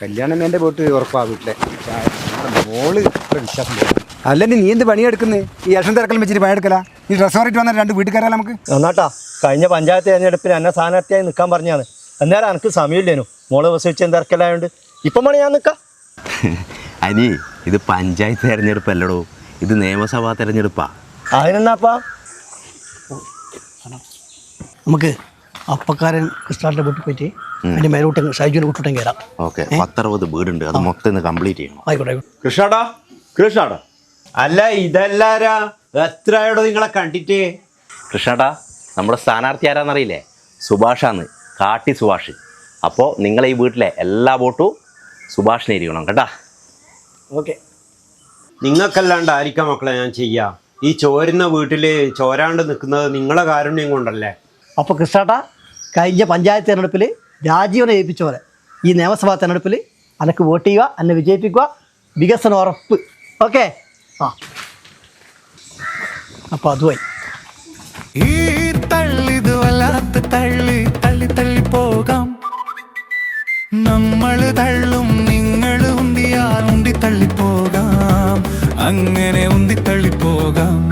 കല്യാണം എൻ്റെ പോട്ട് ഉറപ്പാ വീട്ടിലെ മോള് വിശ്വാസം. അല്ലെങ്കിൽ നീ എന്ത് പണിയെടുക്കുന്നത്? ഈ ഇലക്ഷൻ തിരക്കലും വെച്ചിട്ട് പണിയെടുക്കല? ഈ റെസ്റ്റോറൻറ്റ് വന്നാൽ 2 വീട്ടുകാരാ നമുക്ക്. എന്നാട്ടാ കഴിഞ്ഞ പഞ്ചായത്ത് തെരഞ്ഞെടുപ്പിന് എന്നെ സ്ഥാനാർത്ഥിയായി നിൽക്കാൻ പറഞ്ഞാണ്. അന്നേരം എനിക്ക് സമയമില്ലേനു, മോള് പ്രസവിച്ച് തിരക്കലായോണ്ട്. ഇപ്പം വേണേ ഞാൻ നിൽക്കാം. അനി ഇത് പഞ്ചായത്ത് തെരഞ്ഞെടുപ്പല്ലടോ, ഇത് നിയമസഭാ തെരഞ്ഞെടുപ്പാ. അതിനെന്നാപ്പാ നമുക്ക് അപ്പക്കാരൻ കൃഷ്ണാട്ടിന്റെ വീട്ടിൽ പോയിട്ട് അതിന്റെ മേലോട്ട് ഷൈജുവിനെ വിട്ടിട്ടും കയറാം. ഓക്കെ, 10-60 വീടുണ്ട്, അത് മൊത്തം ഇന്ന് കംപ്ലീറ്റ് ചെയ്യണം. ആയിക്കോട്ടെ. കൃഷ്ണാടാ അല്ല ഇതല്ലാരാ എത്രയോടോ നിങ്ങളെ കണ്ടിട്ട്? കൃഷ്ണേട്ടാ, നമ്മുടെ സ്ഥാനാർത്ഥി ആരാന്നറിയില്ലേ? സുഭാഷാന്ന്, കാട്ടി സുഭാഷ്. അപ്പോൾ നിങ്ങളെ ഈ വീട്ടിലെ എല്ലാ വോട്ടും സുഭാഷിനെ ഇരിക്കണം കേട്ടാ. ഓക്കെ. നിങ്ങൾക്കല്ലാണ്ട് ആയിരിക്കാം മക്കളെ ഞാൻ ചെയ്യാം. ഈ ചോരുന്ന വീട്ടിൽ ചോരാണ്ട് നിൽക്കുന്നത് നിങ്ങളെ കാരുണ്യം കൊണ്ടല്ലേ. അപ്പോൾ കൃഷ്ണാട്ട കഴിഞ്ഞ പഞ്ചായത്ത് തെരഞ്ഞെടുപ്പിൽ രാജീവനെ ഏൽപ്പിച്ച പോലെ ഈ നിയമസഭാ തെരഞ്ഞെടുപ്പിൽ അനക്ക് വോട്ട് ചെയ്യുക, എന്നെ വിജയിപ്പിക്കുക, വികസനം ഉറപ്പ്. ഓക്കെ. ആ അപ്പോൾ അതുമായി ഈ തള്ളിത് വല്ലാത്ത തള്ളി തള്ളി തള്ളി പോകാം. നമ്മൾ തള്ളും നിങ്ങൾ ഉന്തിയാൽ ഉന്തി തള്ളിപ്പോകാം. അങ്ങനെ ഉന്തി തള്ളിപ്പോകാം.